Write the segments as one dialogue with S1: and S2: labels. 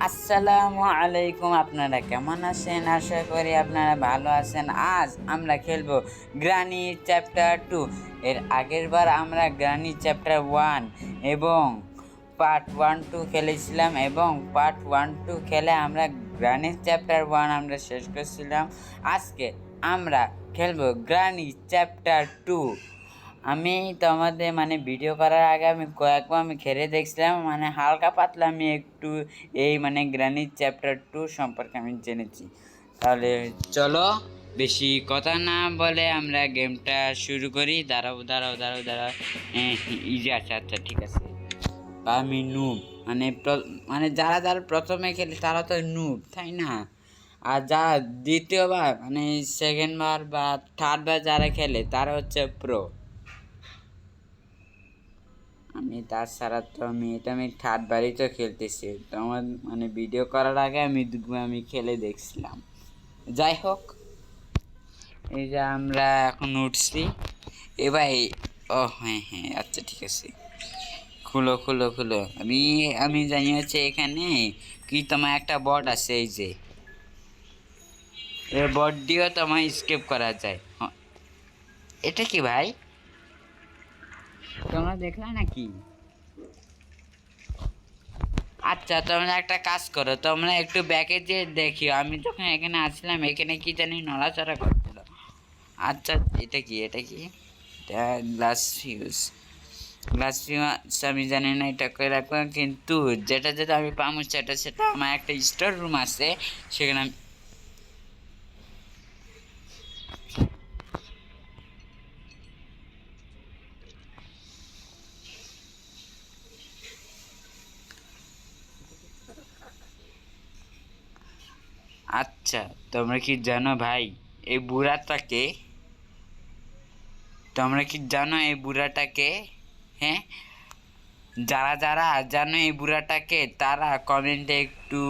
S1: আসসালামু আলাইকুম। আপনারা কেমন আছেন? আশা করি আপনারা ভালো আছেন। আজ আমরা খেলবো গ্রানি চ্যাপ্টার 2। এর আগের বার আমরা গ্রানি চ্যাপ্টার 1 এবং পার্ট 1-2 খেলেছিলাম এবং পার্ট 1-2 খেলে আমরা গ্রানি চ্যাপ্টার 1 আমরা শেষ করছিলাম। আজকে আমরা খেলবো গ্রানি চ্যাপ্টার 2। আমি তোমাদের ভিডিও করার আগে আমি কয়েকবার খেলে দেখছিলাম, হালকা পাতলা আমি একটু এই গ্রানি চ্যাপ্টার 2 সম্পর্কে আমি জেনেছি। তাহলে চলো বেশি কথা না বলে আমরা গেমটা শুরু করি। দাঁড়াও দাঁড়াও দাঁড়াও দাঁড়াও ইজি আছে, আচ্ছা ঠিক আছে। আমি নুব, যারা যারা প্রথমে খেলে তারা তো নুব, তাই না? আর যারা দ্বিতীয়বার সেকেন্ড বার বা থার্ড বার যারা খেলে তারা হচ্ছে প্রো। আমি তাছাড়া তো আমি থার্ড বারই তো খেলতেছি। তো আমার ভিডিও করার আগে আমি খেলে দেখছিলাম। যাই হোক, এই যে আমরা এখন উঠছি এবার। ও হ্যাঁ হ্যাঁ, আচ্ছা ঠিক আছে, খুলো খুলো খুলো। আমি জানি হচ্ছে এখানে কি তোমার একটা বট আছে, এই যে এই বট দিয়েও তোমার স্কেপ করা যায়। এটা কি ভাই, তোমরা দেখলা নাকি? আচ্ছা, তোমরা একটা কাজ করো, তোমরা একটু ব্যাকে যে দেখিও। আমি যখন এখানে আসলাম এখানে কি জানি নড়াচড়া করছিল। আচ্ছা, এটা কি গ্লাস ফিউজ। গ্লাস ফিউজ আমি জানি না এটা করে রাখবো, কিন্তু যেটা যেটা আমি পাবো সেটা আমার একটা স্টোর রুম আছে, সেখানে আমি আচ্ছা, তোমরা কি জানো ভাই এই বুড়াটাকে? তোমরা কি জানো এই বুড়াটাকে? হ্যাঁ, যারা যারা জানো এই বুড়াটাকে তারা কমেন্টে একটু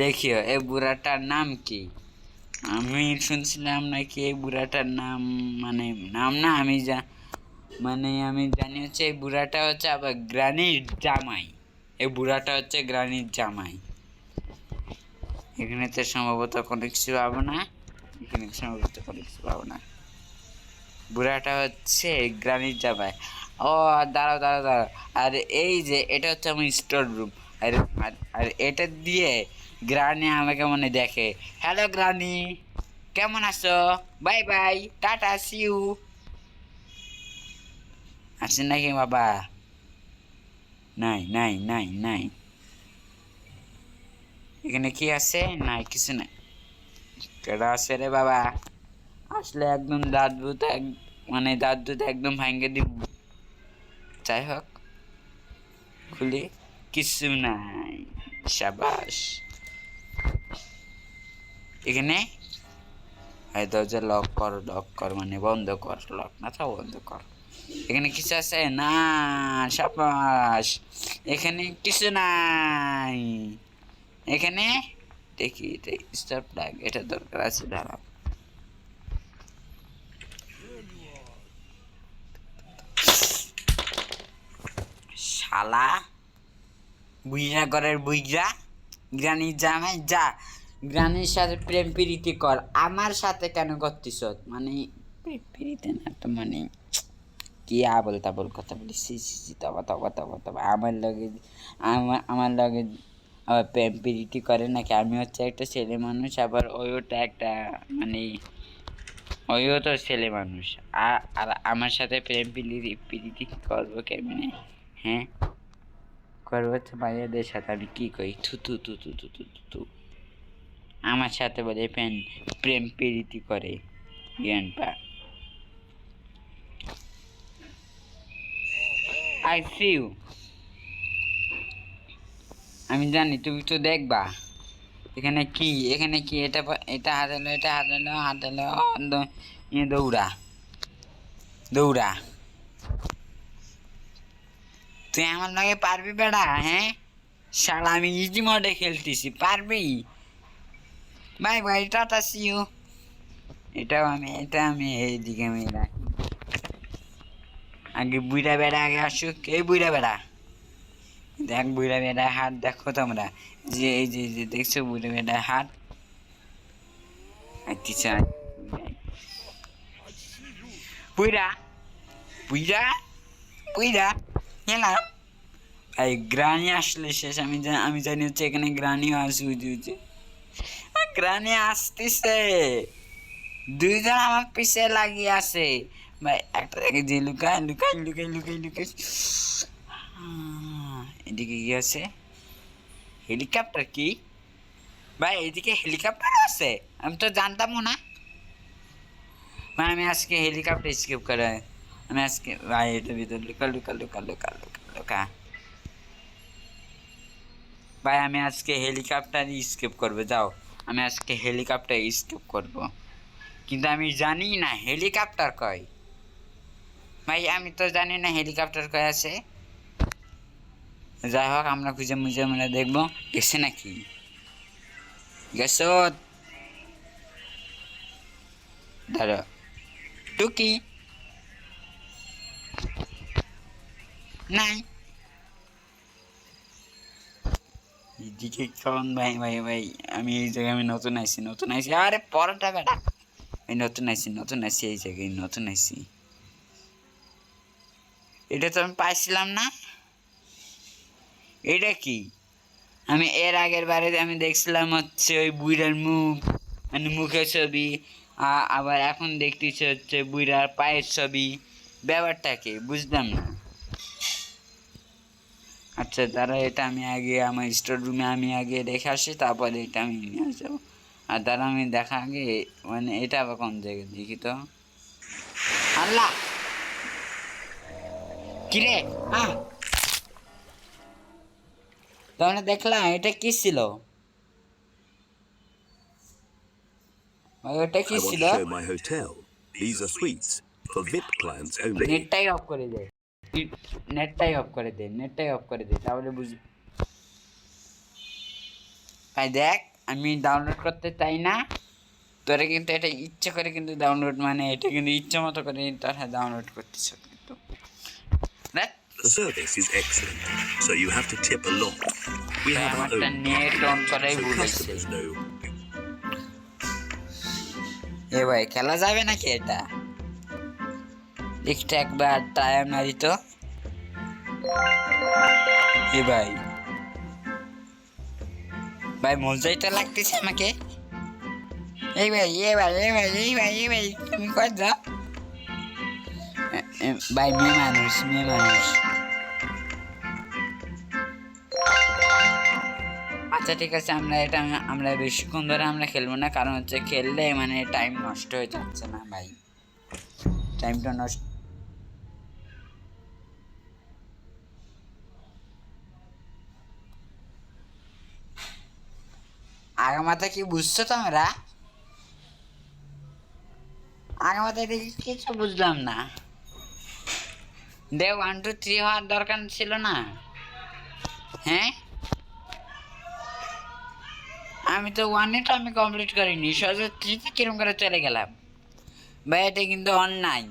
S1: লেখিও এই বুড়াটার নাম কি। আমি শুনছিলাম নাকি এই বুড়াটার নাম, নাম না, আমি জানি হচ্ছে এই বুড়াটা হচ্ছে আবার গ্রানির জামাই। এই বুড়াটা হচ্ছে গ্রানির জামাই। এখানে তো সম্ভবত কোনো কিছু পাবো না, এখানে সম্ভবত কোনো কিছু পাবো না। বুড়াটা হচ্ছে গ্রানির জামাই। ও দাঁড়াও দাঁড়াও দাঁড়াও, আর এই যে এটা হচ্ছে আমার স্টোর রুম। আর আর এটা দিয়ে গ্রানি আমাকে দেখে। হ্যালো গ্রানি, কেমন আছো? Bye bye, tata, see you. আছেন নাকি বাবা? নাই নাই নাই নাই, এখানে কি আছে? নাই, কিছু নাই। কেডা আছে রে বাবা? আসলে একদম দাঁত দুধ দাঁত দুধ একদম ভাঙ্গে দিব। যাই হোক, খুলি, কিছু নাই। সাবাস। এখানে দরজা লক কর, লক কর বন্ধ কর, লক না তো বন্ধ কর। এখানে কিছু আছে না? সাবাস। এখানে কিছু নাই। এখানে দেখি স্টার প্লাগ, এটা দরকার আছে, দাঁড়াও। শালা বুইরা ঘরের বুইরা, গ্রানির জামাই যা, গ্রানির সাথে প্রেম প্রীতি কর। আমার সাথে কেন করতিস? প্রেম প্রীতি না তো কি আবল তাবল কথা বলি। সি সি সি, তবা তবা তবা তবা। আমার লগে আবার প্রেম প্রীতি করে নাকি? আমি হচ্ছে একটা ছেলে মানুষ, আবার ওইটা একটা ওইও তো ছেলে মানুষ। আর আমার সাথে প্রেম প্রীতি করবো কেমনে? হ্যাঁ, করবো হচ্ছে মাইয়াদের সাথে। আমি কি কই? থু থু থু থু থু থু থু। আমার সাথে বলে প্রেম প্রীতি করে জ্ঞানপা। I see you. আমি জানি তুমি তো দেখবা। এখানে কি এটা এটা হাতালো, এটা হাতালো, হাতালো, দৌড়া দৌড়া। তুই আমার লগে পারবি বেড়া? হ্যাঁ শালা, আমি ইজি মোডে খেলতেছি, পারবি? Bye bye, tata, see you. এটা আমি এইদিকে আমি রাখি। আগে বুড়া বেড়া আগে আসুক। এই বুড়া বেড়া, দেখ বুড়া বেড়া হাত দেখো তোমরা, যে এই যে যে দেখছো বুড়া বেড়া হাত আচ্ছা বুড়া বুড়া বুড়া গেলাম। এই গ্রানি আসলে শেষ, আমি জানি হচ্ছে এখানে গ্রানিও আসবে, বুঝি গ্রানি আসতেছে, দুইজন আমার পিছে লাগিয়ে আছে ভাই। একটা দেখে যে লুকায় লুকায় লুকাই লুকাই লুকাই, এদিকে কি আছে? হেলিকপ্টার? কি ভাই এদিকে হেলিকপ্টার আছে? আমি তো জানতামও না ভাই। আমি আজকে হেলিকপ্টার স্কিপ করে, আমি আজকে ভাই এটার ভিতরে লুকা লুকা লুকা লুকা লুকা লুকা ভাই, আমি আজকে হেলিকপ্টার স্কিপ করবো। যাও, আমি আজকে হেলিকপ্টার স্কিপ করব, কিন্তু আমি জানি না হেলিকপ্টার কয় ভাই, আমি তো জানি না হেলিকপ্টার কয় আছে। যাই হোক, আমরা খুঁজে মুজে মানে দেখবো গেছে নাকি। গেছো? ধরো টুকি নাই এদিকে কোন ভাই? ভাই ভাই আমি এই জায়গায় আমি নতুন আইছি, নতুন আইছি। আরে পরোটা বেটা, এই নতুন আইছি, নতুন আইছি এই জায়গায়, নতুন আইছি। এটা তো আমি পাইছিলাম না, এটা কি? আমি এর আগের বারে আমি দেখছিলাম হচ্ছে ওই বুইড়ার মুখ, মানে মুখের ছবি, আবার এখন দেখতেছি হচ্ছে বুইড়ার পায়ের ছবি। ব্যাপারটা কি বুঝলাম না। আচ্ছা দাঁড়া, এটা আমি আগে আমার স্টোর রুমে আমি আগে দেখে আসি, তারপরে এটা আমি নিয়ে আসবো। আর দাঁড়া আমি দেখা আগে, মানে এটা আবার কোন জায়গায় দেখি তো। আল্লাহ, কিরে? হ্যাঁ, তাহলে দেখলাম এটা কি ছিল, ওটা কি
S2: I want
S1: ছিল?
S2: to show my hotel. These are suites for VIP clients only.
S1: নেটটাই অফ করে দে, নেটটাই অফ করে দে, নেটটাই অফ করে দে, তাহলে বুঝি। ভাই দেখ, আমি ডাউনলোড করতে চাই না, তোরা কিন্তু এটা ইচ্ছে করে কিন্তু ডাউনলোড, মানে এটা কিন্তু ইচ্ছে মতো করে তারা ডাউনলোড করতেছ কিন্তু।
S2: The service is excellent, so you have to tip a lot. We have our
S1: আমারটা
S2: own
S1: নেট অন করাই
S2: so
S1: ভুল হয়েছে।
S2: customers know.
S1: এ ভাই খেলা যাবে নাকি এটা? একটা একবার টাইম মারি তো। এ ভাই, ভাই মজাই তো লাগতেছে আমাকে। এই ভাই এই ভাই এই ভাই এই ভাই এই ভাই, তুমি কই যাও? ভাই মেয়ে মানুষ, মেয়ে মানুষ। আচ্ছা ঠিক আছে, আমরা বেশিক্ষণ ধরে আমরা খেলবো না, কারণ হচ্ছে খেললে মানে টাইম নষ্ট হয়ে যাচ্ছে না ভাই, টাইমটা নষ্ট। আগামাথা কি বুঝছো তোমরা? আগামাথা দেখি কিছু বুঝলাম না। দে 1 2 3 হওয়ার দরকার ছিল না? হ্যাঁ, আমি তো 1 তো আমি কমপ্লিট করিনি, সোজা 3 কিরম করে চলে গেলাম। ভাই এটা কিন্তু অন্যায়,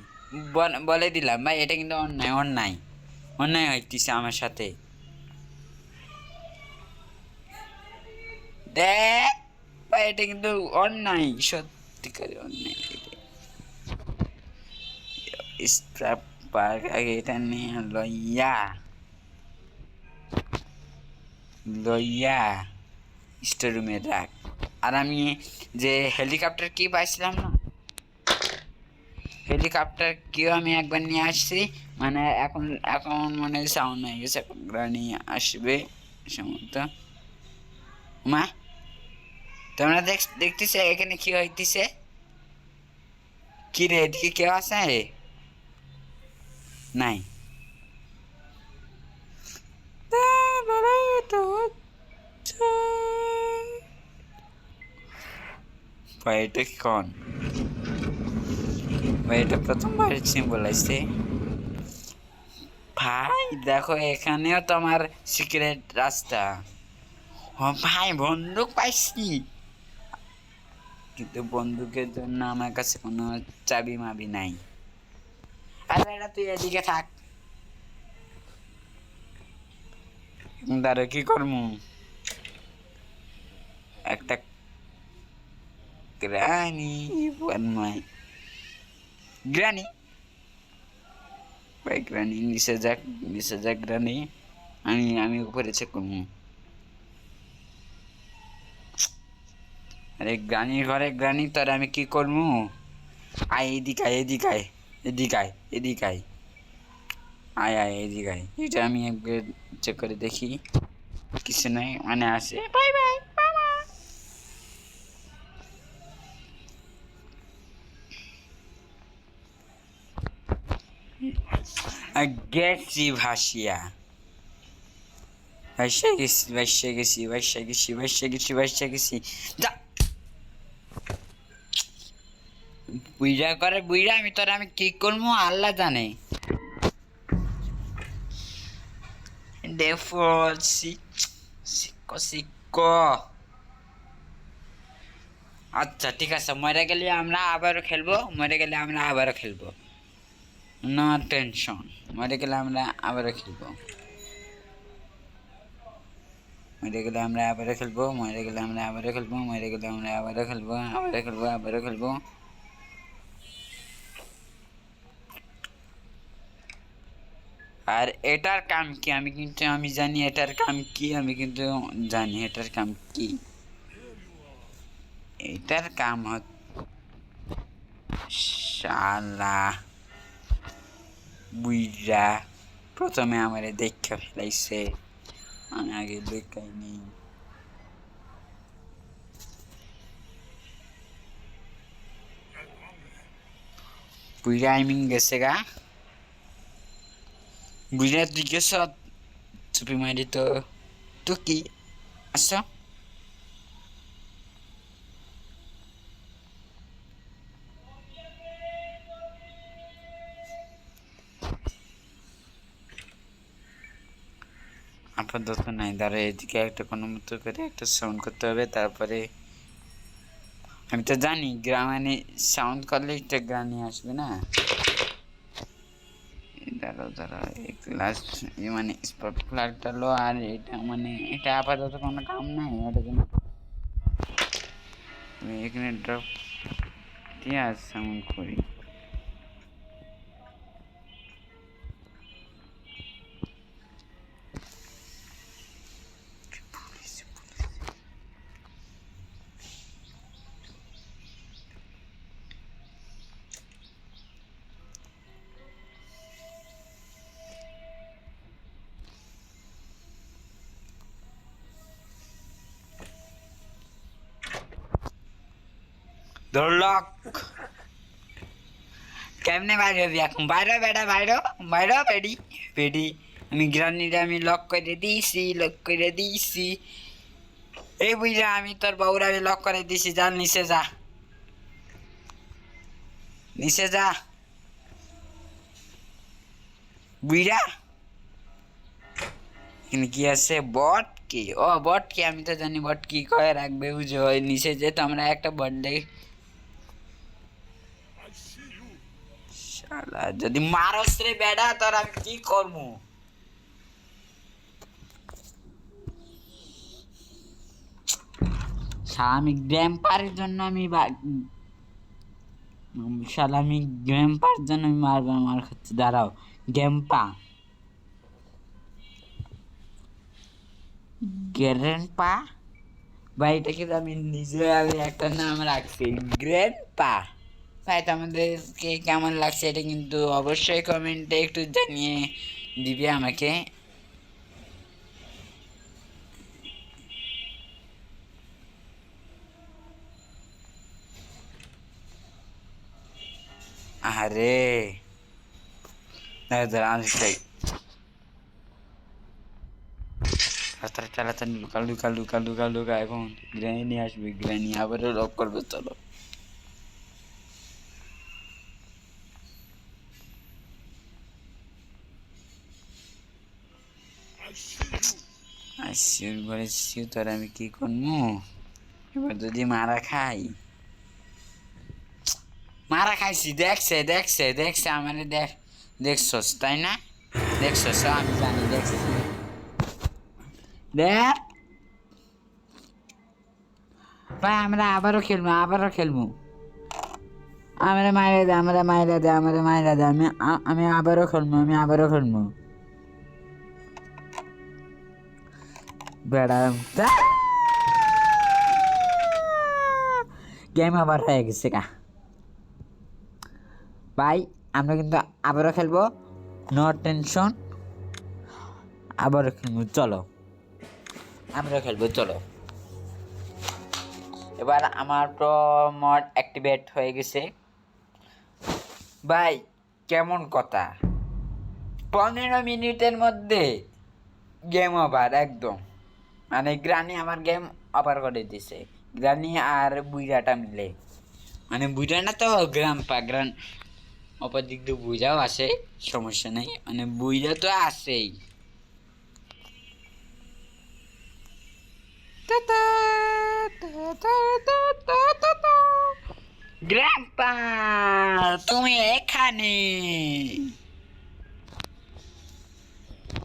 S1: বলে দিলাম ভাই, এটা কিন্তু অন্যায়, অন্যায় অন্যায় হইতেছে আমার সাথে। দেখ ভাই, এটা কিন্তু অন্যায়, সত্যিকারে অন্যায়। স্ট্রাপ পার্ক আগে এটা নিয়ে লইয়া লইয়া স্টোর রুমে রাখ। আর আমি যে হেলিকপ্টার কি পাইছিলাম না, হেলিকপ্টার কেউ আমি একবার নিয়ে আসছি, মানে এখন এখন মানে সাউন্ড হয়ে গেছে, এখন নিয়ে আসবে সম্ভবত। মা, তোমরা দেখতেছে এখানে কি হইতেছে? কি রে, এদিকে কেউ আছে নাই? ভাই এটা কোন ভাই? এটা প্রথমবার সিম্বল আসছে ভাই। দেখো এখানেও তোমার সিক্রেট রাস্তা। ও ভাই, বন্দুক পাইছি, কিন্তু বন্দুকের জন্য আমার কাছে কোনো চাবি মাবি নাই। আরে এটা তুই এদিকে থাক, দাঁড়া কি করবো একটা গ্রানি বনমাই গ্রানি ভাই গ্রানি নিচে যাক গ্রানি আমি উপরে চেক করবো আরে গ্রানির ঘরে গ্রানি তোর আমি কি করবো আয় এদিকে আয় এদিকে আয় এদিকে আয় এদিকে আয় আয় আয় এদিকে আয় এটা আমি একবার চেক করে দেখি কিছু নাই মানে আসে বাই বাই গেছি ভাসিয়া ভাসিয়া গেছি যা বুইড়া করে বুইড়া আমি কি করবো আল্লাহ জানে Therefore, সিকো আচ্ছা ঠিক আছে মরে গেলে আমরা আবারও খেলবো নো টেনশন মরে গেলে আমরা আবারও খেলবো আবারও খেলবো আর এটার কাম কি আমি জানি এটার কাম কি এটার কাম শালা বুইরা প্রথমে আমারে দেখা ফেলাইছে আমি আগে দেখাইনি বুইরা গেছে গা বুইরা তুই গেছ চুপি মারি তো কি আসো আপাতত নাই দাঁড়া এদিকে একটা কোনো মতো করে একটা সাউন্ড করতে হবে তারপরে আমি তো জানি মানে সাউন্ড করলে একটা গানই আসবে না দাঁড়াও লাস্ট মানে স্পট ফ্ল্যাগটা লো আর এটা মানে এটা আপাতত কোনো কাম নাই ওটা জন্য এখানে ড্রপ দিয়ে সাউন্ড করি ধরলক কেমনে বাইরে হবি এখন বাইরে বেটা বাইরে পেডি আমি গ্রানিরে আমি লক করে দিয়েছি এই বুঝা আমি তোর বউরা লক করে দিয়েছি যা নিচে যা বুইরা এখানে কি আছে বট কি আমি তো জানি বট কি কয়ে রাখবে বুঝে হয় নিচে যেত আমরা একটা বট দেখি শালা যদি মারস রে বেড়া তোর আমি কি করবো আমি গ্র্যাম্পারের জন্য আমি মারবো আমার কাছে দাঁড়াও গ্যাম্পা গ্র্যান্ডপা ভাই এটাকে আমি নিজে একটা নাম রাখছি গ্র্যান্ডপা ভাই তো আমাদেরকে কেমন লাগছে এটা কিন্তু অবশ্যই কমেন্টে একটু জানিয়ে দিবে আমাকে আরে চাই চালাতে লুকা এখন গ্রানি নিয়ে আসবে গ্রানি আবারও লক করবে চলো তোর আমি কি করবো এবার যদি মারা খাইছি দেখছে আমার দেখছস তাই না দেখছস আমি জানি দেখছি দেখ ভাই আমরা আবারও খেলবো আমরা মাইরা দে আমি আবারও খেলবো বেড়া গেম আবার হয়ে গেছে গা ভাই আমরা কিন্তু আবারও খেলবো নো টেনশন আবারও খেলবো চলো এবার আমার তো মড অ্যাক্টিভেট হয়ে গেছে ভাই কেমন কথা 15 মিনিটের মধ্যে গেম ওভার একদম মানে গ্রানি আমার গেম ওভার করে দিছে গ্রানি আর বুইরাটা মিলে মানে বুইরা না তো গ্রাম অপর দিক দিয়ে বুইরাও আসে সমস্যা নেই মানে বুইরা তো আসেই গ্র্যান্ডপা তুমি এখানে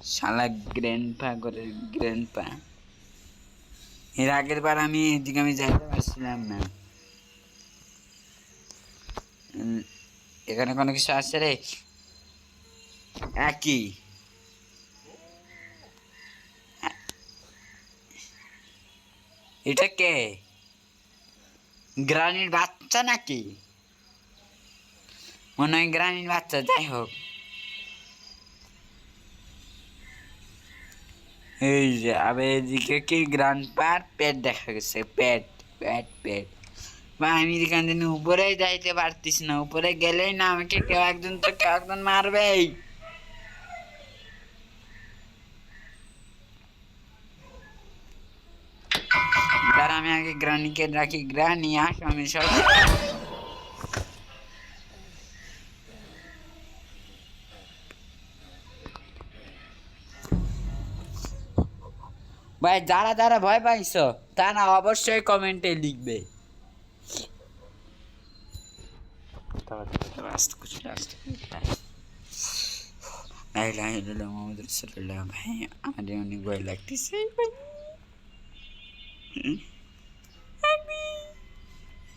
S1: শালা গ্র্যান্ডপা এর আগের বার আমি এদিকে যাইতে পারছিলাম না এখানে কোনো কিছু আছে রে একই এটা কে গ্রানির বাচ্চা নাকি মনে হয় গ্রানির বাচ্চা যাই হোক এই যে আবার এদিকে কি গ্রান্ডপার পেট দেখা গেছে পেট বা আমি এখান থেকে উপরে যাইতে পারতিস না উপরে গেলেই না আমাকে কেউ একজন মারবেই তার আমি আগে গ্রানিকে রাখি গ্রানি আসো আমি সব ভাই যারা ভয় পাইছো তারা অবশ্যই কমেন্টে লিখবে ভাই আমাদের অনেক ভয় লাগতেছে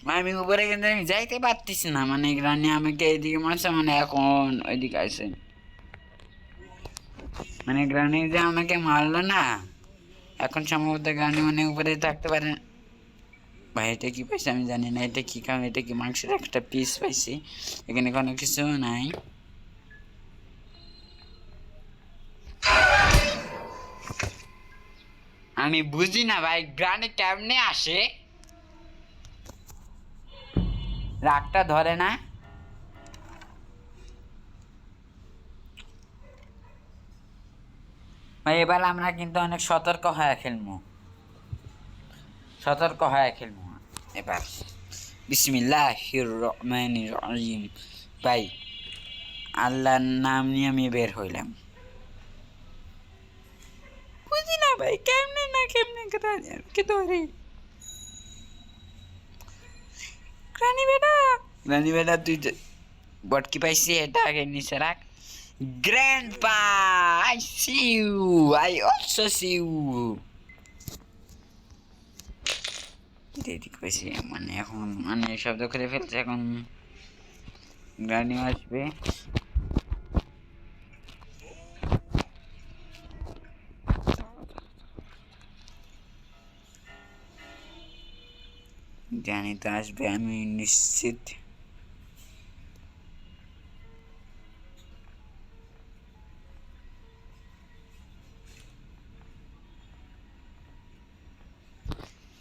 S1: আমি উপরে কিন্তু আমি যাইতে পারতেছি না মানে গ্রানি আমাকে এইদিকে মারছে মানে এখন ওইদিকে আসে মানে গ্রানি যে আমাকে মারলো না এখন সম্ভবত গ্রানি মানে উপরে থাকতে পারে ভাই এটা কি পাইছি আমি জানি না এটা কি কারণ এটা কি মাংসের একটা পিস পাইছি এখানে কোনো কিছু নাই আমি বুঝি না ভাই গ্রানি কেমনে আসে রাগটা ধরে না ভাই এবার আমরা কিন্তু অনেক সতর্ক হয়ে খেলবো এবার বিসমিল্লাহির রহমানির রহিম ভাই আল্লাহর নাম নিয়ে আমি বের হইলাম বুঝি না ভাই কেমনে কে ধরে গ্রানি বেটা তুই বটকি পাইছি এটা আগে নিচে রাখ grandpa I see you I also see you পাইছি মানে এখন মানে শব্দ করে ফেলছে এখন গ্রানি আসবে জানি তো আসবে আমি নিশ্চিত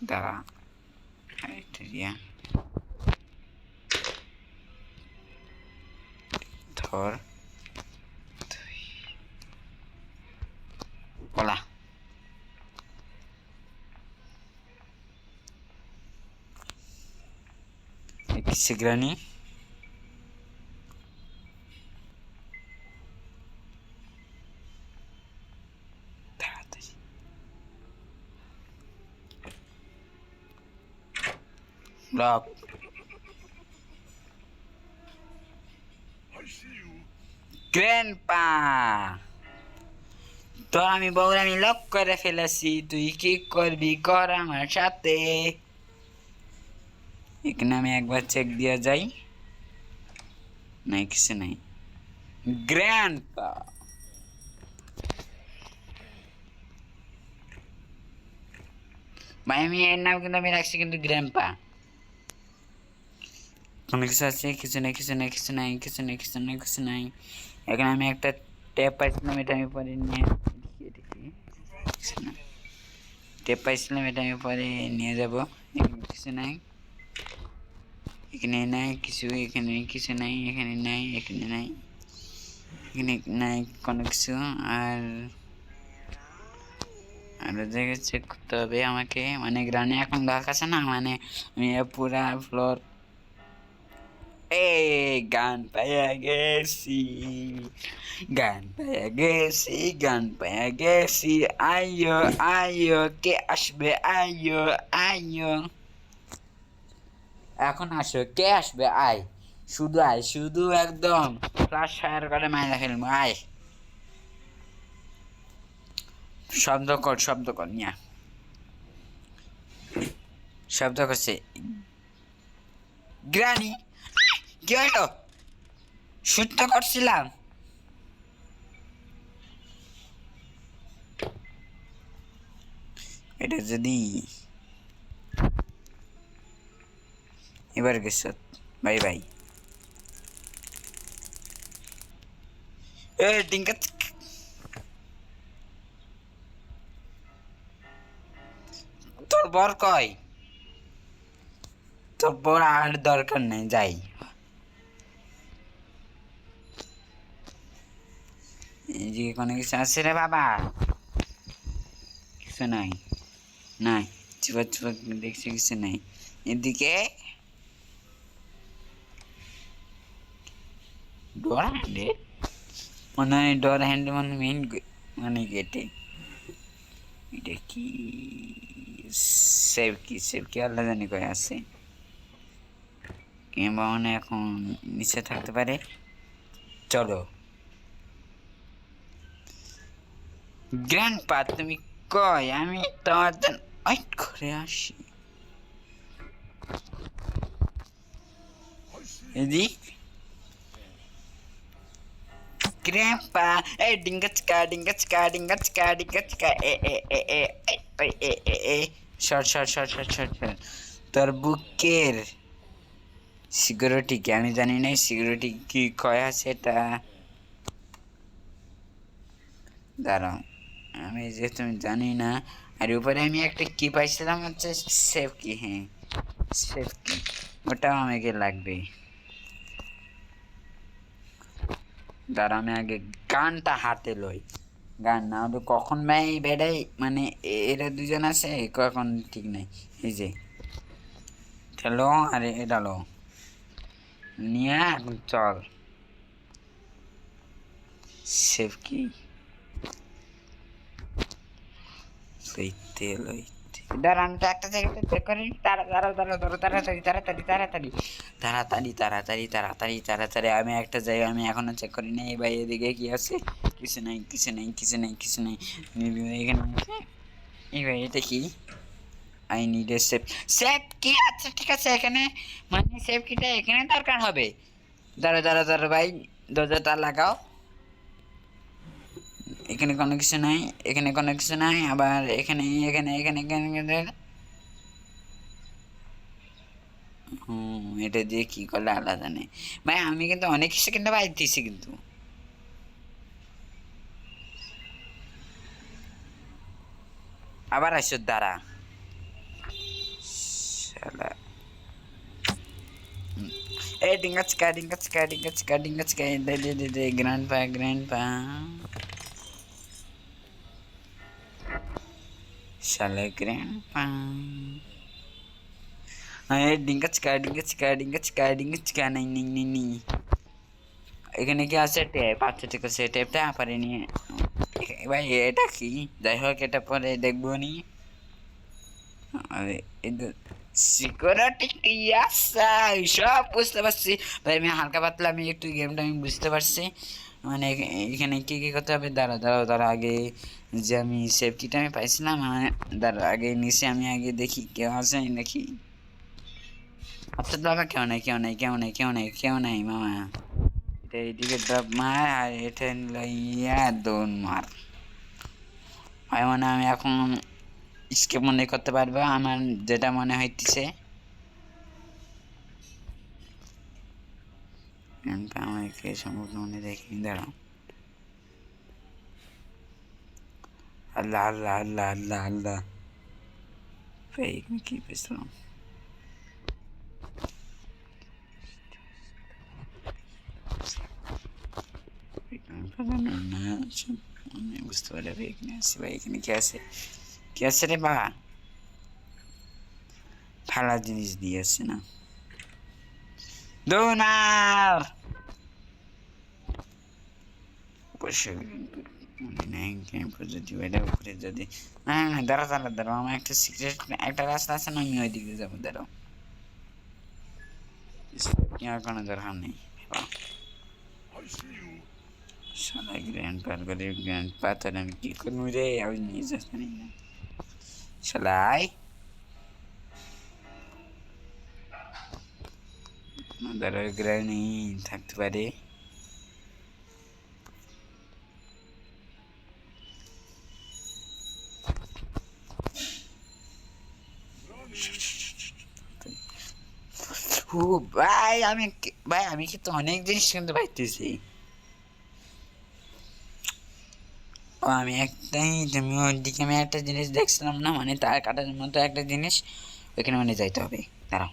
S1: দাঁড়া ধর পলা কিসে গ্রানি Lock. Grandpa. তো আমি বউরা আমি লক করে ফেলেছি, তুই কি করবি কর আমার সাথে। এখানে আমি একবার চেক দিয়ে যাই, নাই কিছু নাই। গ্র্যান্ডপা, ভাই আমি এর নাম কিন্তু আমি রাখছি কিন্তু গ্র্যান্ডপা। কোনো কিছু আছে? কিছু নেই, কিছু নেই, কিছু নাই, কিছু নেই, কিছু নেই, কিছু নাই। এখানে আমি একটা ট্যাপ পাইছিলাম, এটা আমি পরে নিয়ে দেখি কিছু না। ট্যাপ পাইছিলাম, এটা আমি পরে নিয়ে যাবো। এখানে কিছু নাই, এখানে নাই কিছু, এখানে কিছু নাই, এখানে নাই, এখানে নাই, এখানে নাই কোনো কিছু। আর আরো জায়গায় চেক করতে হবে আমাকে, মানে গ্রানে এখন দেখাচ্ছে না, মানে আমি পুরা ফ্লোর। এই গান পাইয়া গেছি, গান পাইয়া গেছি, গান পাইয়া গেছি, আইয়ো আইয়ো কে আসবে, আইয়ো আইয়ো। এখন আসো, কে আসবে? আয়, শুধু আয়, শুধু একদম ফ্লাশ ফায়ার করে মাইরা ফেলবো, আয়। শব্দ কর নিয়া, শব্দ করছে। গ্রানি, কি হলো? শুট করছিলাম। এটা যদি এবার গেছ, বাই বাই। এ টিঙ্কা, তোর বর কয়? তোর বর আর দরকার নেই, যাই। এদিকে কোনো কিছু আছে রে বাবা? কিছু নাই, নাই, চিপা চিপা দেখছি, কিছু নাই। এদিকে ডোর হ্যান্ডেল, মনে হয় ডোর হ্যান্ডেল, মানে মেইন, মানে গেটে। এটা কি সেভ কি, সেভ কি আল্লাহ জানি কয় আছে, কিংবা মানে এখন নিচে থাকতে পারে। চলো গ্র্যান্ডপা, তুমি কয়? আমি তোমার জন্য ওয়েট করে আসি। এদিক গ্র্যান্ডপা, এই ডিঙ্গা চিকা, ডিঙ্গা চিকা, ডিঙ্গা চিকা, ডিঙ্গা চিকা, এ এ এ এ এ এ এ এ এ short short short short short short. তোর বুকের সিকিউরিটি কি আমি জানি না, সিকিউরিটি কি কয় আছে এটা, দাঁড়াও আমি যেহেতু আমি জানি না। আর উপরে আমি একটা কি পাইছিলাম হচ্ছে সেফ কি, হ্যাঁ সেফ কি, ওটাও আমাকে লাগবে। দাঁড়া আমি আগে গানটা হাতে লই, গান না হলে কখন ভাই বেড়াই, মানে এরা দুজন আছে কখন ঠিক নাই। এই যে চলো, আরে এটা লো নিয়ে এখন চল। সেফ কি লইতে লইতে, দাঁড়া আমি তো একটা জায়গাতে চেক করি। তাড়াতাড়ি তাড়াতাড়ি তাড়াতাড়ি তাড়াতাড়ি তাড়াতাড়ি তাড়াতাড়ি তাড়াতাড়ি, আমি একটা জায়গা আমি এখনো চেক করি নাই। ভাই এদিকে কি আছে? কিছু নাই, কিছু নাই, কিছু নাই, কিছু নাই। এখানে এই ভাই এটা কি? I need a safe, safe কি? আচ্ছা ঠিক আছে, এখানে মানে সেফ কিটা এখানে দরকার হবে। দাঁড়া দাঁড়া দাঁড়া ভাই, দরজাটা লাগাও। এখানে কোনো কিছু নাই, এখানে কোনো কিছু নাই, আবার এখানে এখানে এখানে এখানে। এটা দিয়ে কি করলে আলাদা নেই ভাই, আমি কিন্তু অনেক কিছু কিন্তু বাইর দিছি কিন্তু। আবার আসো, দাঁড়া শালা। এই ডিঙ্গা চিকা, ডিঙ্গা চিকা, ডিঙ্গা চিকা, ডিঙ্গা চিকা, দে দে দে দে, গ্র্যান্ডপা গ্র্যান্ডপা, শালা গ্র্যান্ডপা। এই ডিঙ্গা চিকা, ডিঙ্গা চিকা, ডিঙ্গা চিকা, ডিঙ্গা চিকা, নাই নেই নেই নেই। এখানে কি আছে? টেপ, আচ্ছা ঠিক আছে, টেপটা পারে নিয়ে ভাই। এটা কি? যাই হোক, এটা পরে দেখবো নি। আরে সিকিউরিটি কি আছে সব বুঝতে পারছি ভাই, আমি হালকা পাতলা আমি একটু গেমটা আমি বুঝতে পারছি। মানে এখানে কি কি করতে হবে, দাঁড়াও আগে যে আমি সেফ কিটা আমি পাইছিলাম, মানে দাঁড়াও আগে নিচে আমি আগে দেখি কেউ আছে নাকি। আচ্ছা বাবা, কেউ নাই মামা। এটা এইদিকে ড্রপ মার আর এটা লইয়া দৌড় মার। হয় মানে আমি এখন স্কেপ মনে করতে পারবো আমার যেটা মনে হইতেছে। আমাকে সম্পূর্ণ মনে দেখিনি, দাঁড়াও। আল্লাহ আল্লাহ আল্লাহ আল্লাহ আল্লাহ, ফেক কি পেছিলাম। বুঝতে পারি ফেক নিয়ে আসছি ভাই। এখানে কি আছে রে বা? ফালা জিনিস দিয়ে আসছে না, ডোনার যদি এটা উপরে যদি না, দাঁড়াও আমার একটা সিক্রেট একটা রাস্তা আছে না, আমি ওই দিকে যাবো, দাঁড়াও। আর কোনো দরকার নেই। সবাই গ্র্যান্ড পার করে, গ্র্যান্ড পাথর আমি কি করবো রে, আমি নিজে জানি না। সলাই ধরো গ্রানি থাকতে পারে। ও ভাই আমি কিন্তু অনেক জিনিস কিন্তু পাইতেছি। ও আমি একটাই, তুমি ওইদিকে আমি একটা জিনিস দেখছিলাম না, মানে তার কাটার মতো একটা জিনিস, ওইখানে মানে যাইতে হবে। দাঁড়াও।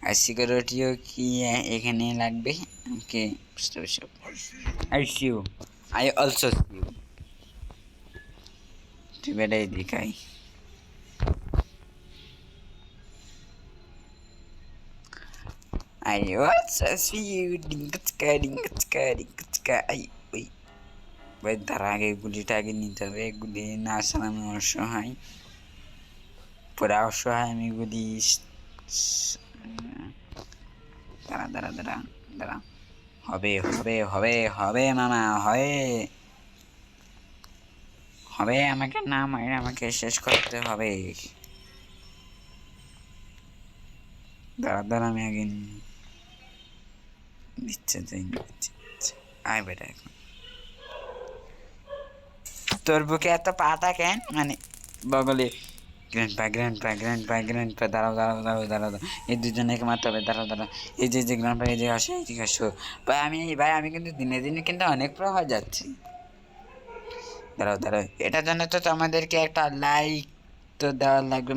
S1: আর সিকিউরিটিও কি এখানে লাগবে? ওকে, বুঝতে পারছি। I see you, I also see you. তুই বেটাই দেখাই। I also see you. Dingatska. আই ওই ভাই, তার আগে গুলিটা আগে নিতে হবে। গুলি না আসলে আমি অসহায়, পুরা অসহায় আমি। গুলি দাঁড়া। হবে মামা, হবে আমাকে না মারে, আমাকে শেষ করতে হবে। দাঁড়া আমি আগে দিচ্ছে আয় বেটা। এখন তোর বুকে এত পাতা কেন, মানে বগলে? গ্র্যান্ড পা, দাঁড়াও। এই দুজনেকে মারতে হবে, দাঁড়াও। এই যে গ্র্যান্ড পা, এই যে আসো, এইদিকে আসো। ভাই আমি কিন্তু দিনে দিনে কিন্তু অনেক প্রো হয়ে যাচ্ছি। দাঁড়াও, এটার জন্য তো আমাদেরকে একটা লাইক তো দেওয়া লাগবে,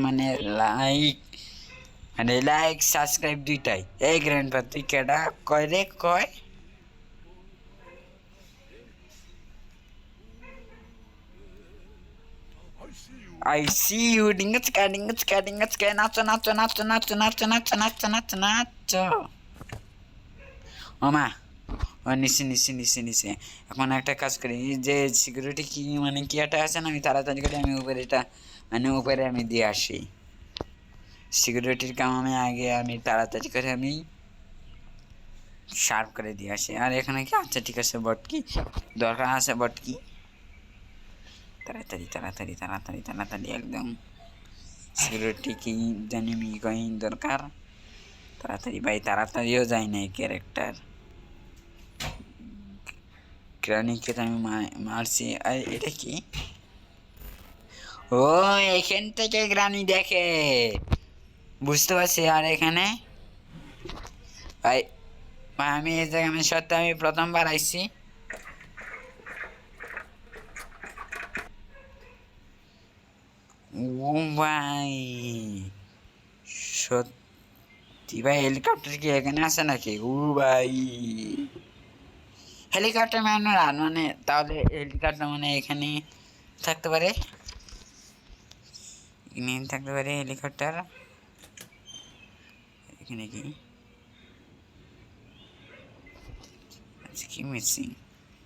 S1: লাইক সাবস্ক্রাইব দুইটাই। এই গ্র্যান্ড পা, তুই কেডা কয়? I see you. ডিঙ্গাচকা। নাচো। ওমা, ও নিচে। এখন একটা কাজ করি, এই যে সিকিউরিটি কি মানে কি একটা আছে না, আমি তাড়াতাড়ি করে আমি উপরে আমি দিয়ে আসি। সিকিউরিটির কাম আমি তাড়াতাড়ি করে আমি শার্প করে দিয়ে আসি। আর এখানে কি আচ্ছা ঠিক আছে, বট কি দরকার আছে? বট কি তাড়াতাড়ি একদম। সিকিউরিটি কি জানি আমি কই দরকার। তাড়াতাড়ি ভাই, তাড়াতাড়িও যায় না এই ক্যারেক্টার। গ্রানিকে তো আমি মারছি। আর এটা কি? ও, এখান থেকে গ্রানি দেখে, বুঝতে পারছি। আর এখানে ভাই আমি এই জায়গায় আমি সত্যি আমি প্রথমবার আইছি। ও ভাই, সত্যি ভাই, হেলিকপ্টার কি এখানে আছে নাকি? ও ভাই, হেলিকপ্টার মানে তাহলে হেলিকপ্টার মানে এখানে থাকতে পারে, হেলিকপ্টার। এখানে কি আচ্ছা, কি মিসিং?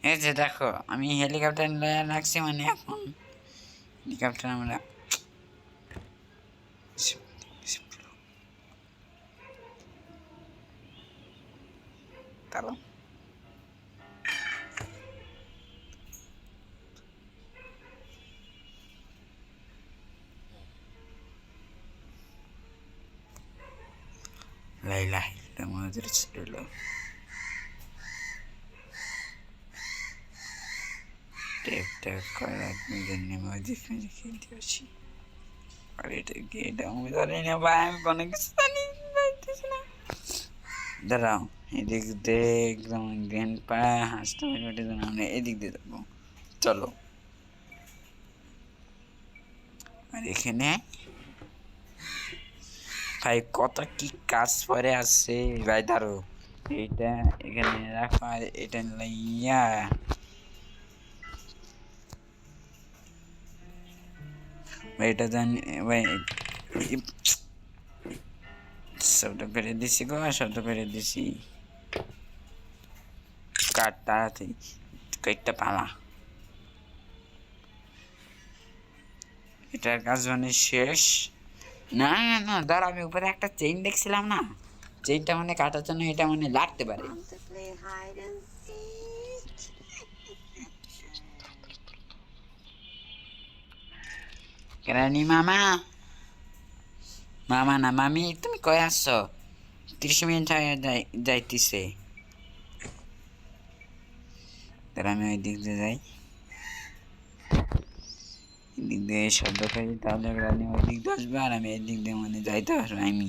S1: এই যে দেখো, আমি হেলিকপ্টার রাখছি, মানে এখন হেলিকপ্টার আমরা লাইলা এটা মজার ছিল। টেপ টেপ করে আপনি জন্য মজিদ মেরে খেলতে আসি। আর এটা কি, এটা আমি জানি না ভাই, আমি কোনো কিছু জানি না। দাঁড়াও, এদিক দিয়ে একদম গ্র্যান্ড পা হাসতে পারি, ওটা যেন আমরা এদিক দিয়ে যাবো। চলো। আর এখানে ভাই কত কি কাজ পরে আছে ভাই, দাঁড়ো এইটা এখানে রাখা, এটা লাইয়া ভাই, এটা জানি ভাই, শব্দ করে দিছি গো, শব্দ করে দিছি। কাট তাড়াতাড়ি, কয়েকটা পালা। এটার কাজ মানে শেষ। না না না, দাঁড়া, আমি উপরে একটা চেইন দেখছিলাম না, চেইনটা মানে কাটার জন্য এটা মানে লাগতে পারে।
S3: To play hide and seek.
S1: কেরানি মামা, মামা না মামি, তুমি কই আসছো? 30 মিনিট হয়ে যাইতেছে। তাহলে আমি ওই দিক দিয়ে যাই, এদিক দিয়ে শব্দ করি, তাহলে রানি ওই দিক দিয়ে আসবে আর আমি এদিক দিয়ে মানে যাইতে পারবো। আমি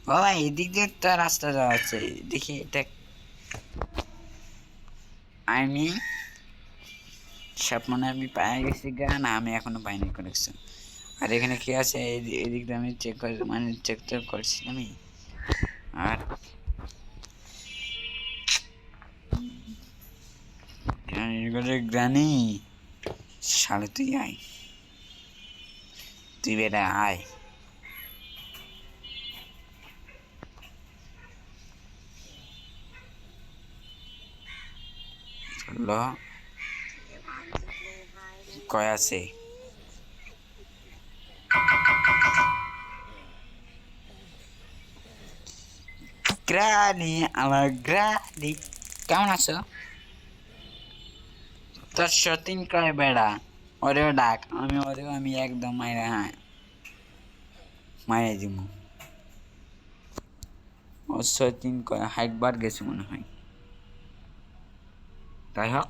S1: বাবা এদিক দিয়ে তো রাস্তা যাওয়া আছে, দেখি এটা আমি সব মনে আমি পায়ে গেছি গা, না আমি এখনো পাইনি কানেকশন। আর এখানে কি আছে এদিক দিয়ে আমি চেক করে মানে চেক তো করছি আমি। আর গ্রানি শালে তুই আয়, তুই বেটা আয়। চলো,
S3: You want to play hide and
S1: কয় আছে? গ্রানি, আমার গ্রানি, কেমন আছো? তোর সতীন কয় বেড়া, ওরেও ডাক, ওরেও আমি একদম মাইরা, হ্যাঁ মাইরা দিব। ও সতীন কয় হাইট বার গেছে মনে হয়। তাই হোক,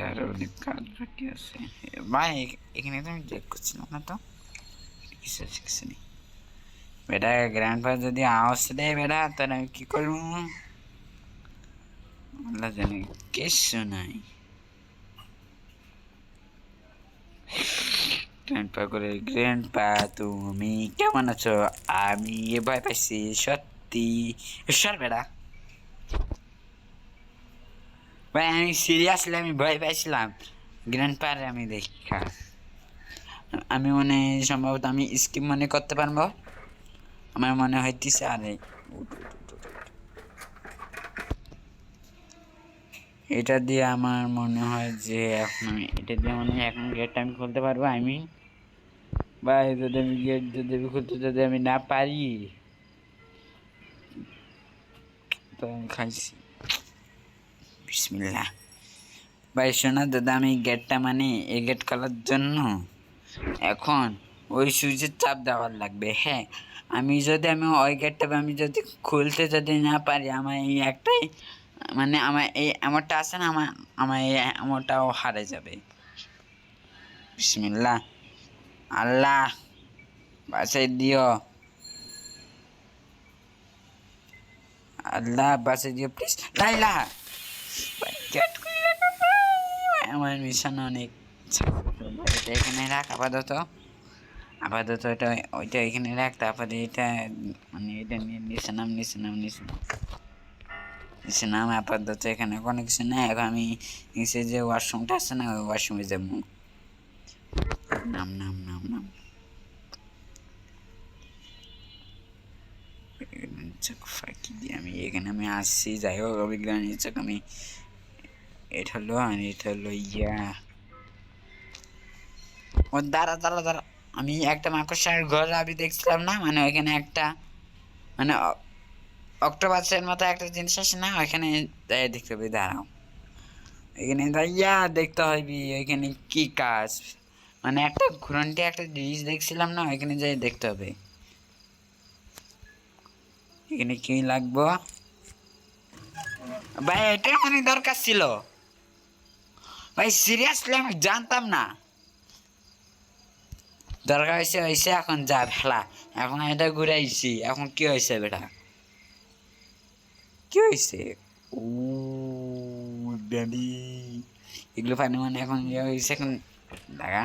S1: আরো অনেক কাজ বাকি আছে ভাই। এখানে তো আমি চেক করছিলাম না তো, কিছু আছে কিছু নেই। বেটা গ্র্যান্ড পা যদি আওয়াজ দেয় বেটা, তাহলে আমি কি করবো আল্লাহ জানে, কিছু নাই। গ্র্যান্ডপা করে, গ্র্যান্ডপা তুমি কেমন আছো? আমি ভয় পাইছি সত্যি। সর বেড়া ভাই, আমি সিরিয়াসলি আমি ভয় পাইছিলাম গ্র্যান্ডপার আমি দেখা। আমি মনে সম্ভবত আমি স্কিপ মনে করতে পারবো, আমার মনে হইতেছে। আরে এটা দিয়ে আমার মনে হয় যে এখন এটা দিয়ে মনে হয় এখন গেটটা আমি খুলতে পারবো। আমি ভাই যদি আমি গেট যদি খুলতে যদি আমি না পারি তো আমি খাইছি। বিসমিল্লাহ। ভাই শোনা দাদা, আমি গেটটা মানে এই গেট খোলার জন্য এখন ওই সুইচের চাপ দেওয়ার লাগবে। হ্যাঁ, আমি ওই গেটটা আমি যদি খুলতে যদি না পারি, আমার এই একটাই মানে আমার এই এমনটা আছে না, আমার এই এমনটাও হারে যাবে। বিসমিল্লাহ, আল্লাহ বাঁচাই দিও, আল্লাহ বাঁচাই দিও প্লিজ। লাইলা গেট খুলে দাও ভাই। আমার মিশন অনেক, এটা এখানে রাখ আপাতত। আপাতত এটা ওইটা এখানে রাখ, তারপরে এটা মানে এটা নিয়ে নিচে নাম নিচে নাম আপাতত এখানে কোনো কিছু নেই। এখন আমি নিচে যে ওয়াশরুমটা আছে না, ওই ওয়াশরুমে যাবো। নাম নাম নাম নাম চোখ ফাঁকি দিয়ে আমি এখানে আমি আসছি। যাই হোক অভিজ্ঞান চোখ আমি, এটা হলো আর এটা হলো ইয়া। ও দাঁড়া দাঁড়া দাঁড়া, আমি একটা মাকড়সার ঘর আমি দেখছিলাম না, মানে ওইখানে একটা মানে অক্টোপাসের মতো একটা জিনিস আছে না, ওইখানে দেখতে হবে। দাঁড়াও, এখানে দাঁড়িয়া দেখতে হইবি ওইখানে কি কাজ। মানে একটা ঘুরন্টি একটা জিনিস দেখছিলাম না, এখানে যাই দেখতে হবে। এখানে কি লাগবো ভাই? এটা অনেক দরকার ছিল ভাই, সিরিয়াসলি আমি জানতাম না। দরকার হয়েছে এখন যা ফেলা। এখন এটা ঘুরাইছি, এখন কি হয়েছে বেটা? কি হয়েছে? ও ড্যাডি, এগুলো ফাইনে মানে এখন ইয়ে হয়েছে। এখন দেখা,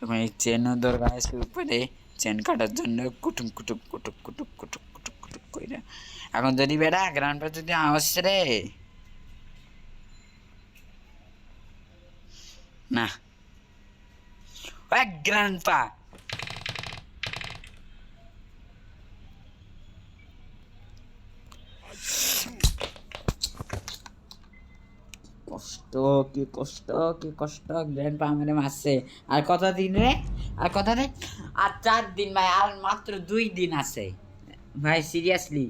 S1: এখন এই চেনও দরকার আছে উপরে, চেন কাটার জন্য কুটুম কুটুক কুটুক কুটুক কুটুক কুটুক কুটুক করে। এখন যদি বেটা গ্রাউন্ড পা যদি আসছে রে, না এক গ্রাউন্ড পা কষ্ট, কি কষ্ট, কি কষ্ট। গ্র্যান্ড পা আমারে মারছে। আর কত দিন রে? আর কত দিন? আর 4 দিন ভাই, আর মাত্র 2 দিন আছে ভাই। সিরিয়াসলি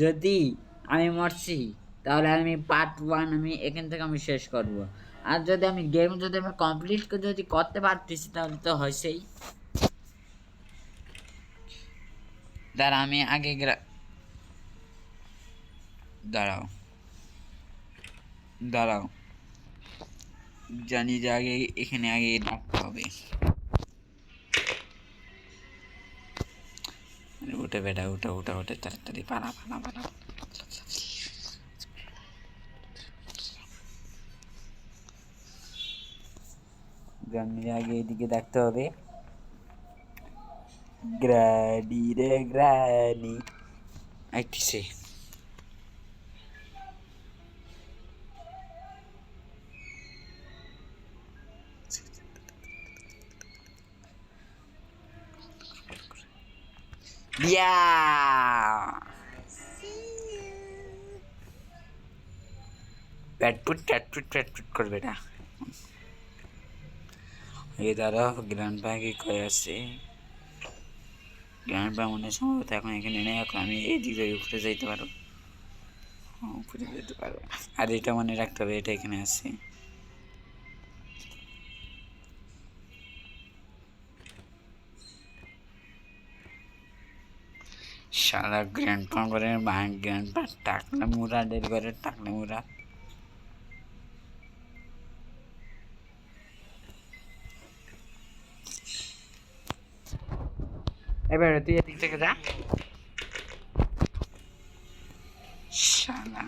S1: যদি আমি মরছি তাহলে আমি পার্ট 1 আমি এখান থেকে আমি শেষ করব। আর যদি আমি গেম যদি আমি কমপ্লিট যদি করতে পারতেছি তাহলে তো হয়েছেই। দাঁড়া আমি আগে দাঁড়াও দাঁড়াও, জানি যে আগে এখানে আগে রাখতে হবে। উঠে বেটা, উঠে উঠে উঠে তাড়াতাড়ি পালা পালা পালা। গ্রানি আগে এদিকে দেখতে হবে। গ্রানি রে গ্রানি আইটিছে। Yeah
S3: See you.
S1: প্যাটপুট প্যাটপুট প্যাটপুট করবে না। এই দাঁড়া, গ্র্যান্ড পা কি কয়ে আছে? গ্র্যান্ড পা মনে সম্ভবত এখন এখানে নেই। এখন আমি এই দিকে উপরে যাইতে পারবো, উপরে যেতে পারবো। আর এটা মনে রাখতে হবে, এটা এখানে আছে। শালা গ্র্যান্ড পা করে গ্র্যান্ড পা টাকলা মুরা দের করে টাকলা মুরা। এবার তুই এদিক থেকে যা শালা।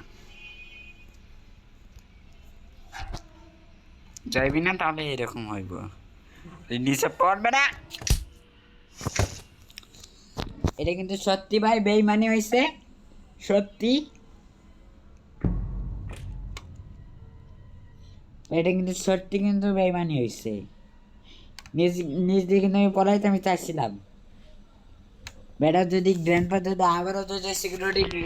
S1: যাইবি না তাহলে এরকম হইব, নিচে পড়বে না। এটা কিন্তু সত্যি ভাই বেইমানি হয়েছে, সত্যি। এটা কিন্তু সত্যি কিন্তু বেইমানি হয়েছে। নিজ নিজ দিয়ে কিন্তু আমি পড়াইতে আমি চাইছিলাম। বেটা যদি গ্র্যান্ডপা যদি আবারও যদি সিকিউরিটি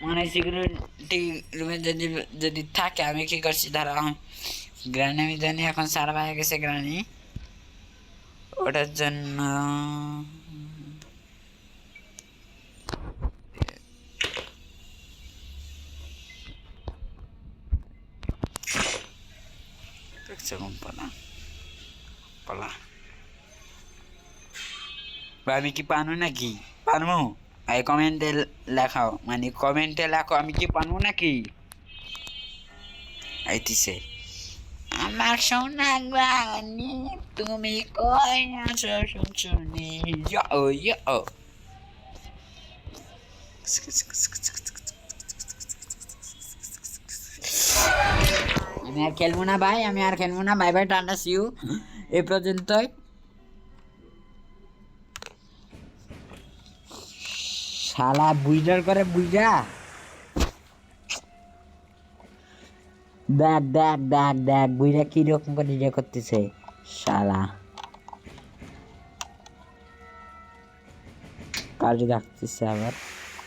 S1: মানে সিকিউরিটি রুমে যদি যদি থাকে, আমি কি করছি দাঁড়া, গ্রানি আমি জানি এখন সারা হয়ে গেছে গ্রানি, ওটার জন্য দেখছে কম পালা পালা। আমি কি পানু নাকি? পানু? এই কমেন্টে লেখাও, মানে কমেন্টে লেখো আমি কি পানু নাকি? আইতিছে আমার সোনা গ্রানি, তুমি কই আছো শুনছুনি? ইয়ো ইয়ো। আমি আর খেলবো না ভাই, আমি আর খেলবো না। Bye bye, tata, see you. এই পর্যন্তই। শালা বুইজার করে বুইজা। দেখ দেখ দেখ দেখ বুইরা কিরকম করে ইয়ে করতেছে শালা। কাজে ডাকতেছে আবার।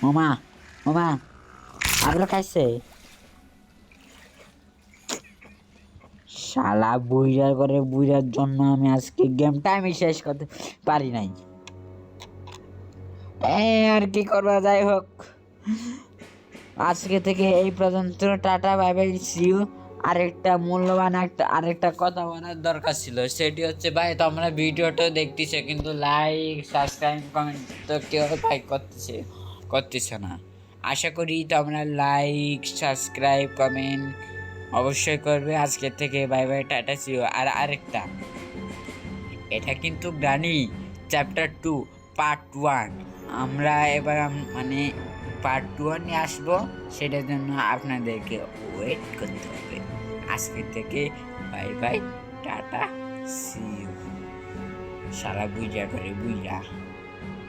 S1: মামা মামা আবার খাইছে শালা। বুইরার করে বুইরার জন্য আমি আজকে গেমটা আমি শেষ করতে পারি নাই। আর কি করবা, যাই হোক আজকে থেকে এই পর্যন্ত। Tata, bye bye, see you. আরেকটা কথা বলার দরকার ছিল, সেটি হচ্ছে ভাই তোমরা ভিডিওটা দেখতেছো কিন্তু লাইক সাবস্ক্রাইব কমেন্ট তো কেউ ভাই করতেছে না। আশা করি তোমরা লাইক সাবস্ক্রাইব কমেন্ট অবশ্যই করবে। আজকে থেকে bye bye, tata see you. আর আরেকটা, এটা কিন্তু গ্রানি চ্যাপ্টার 2 পার্ট 1, আমরা এবার মানে পার্ট 2 নিয়ে আসবো, সেটার জন্য আপনাদেরকে ওয়েট করতে হবে। আজকে থেকে bye bye, tata see you. সারা বুঝা করে বুঝা।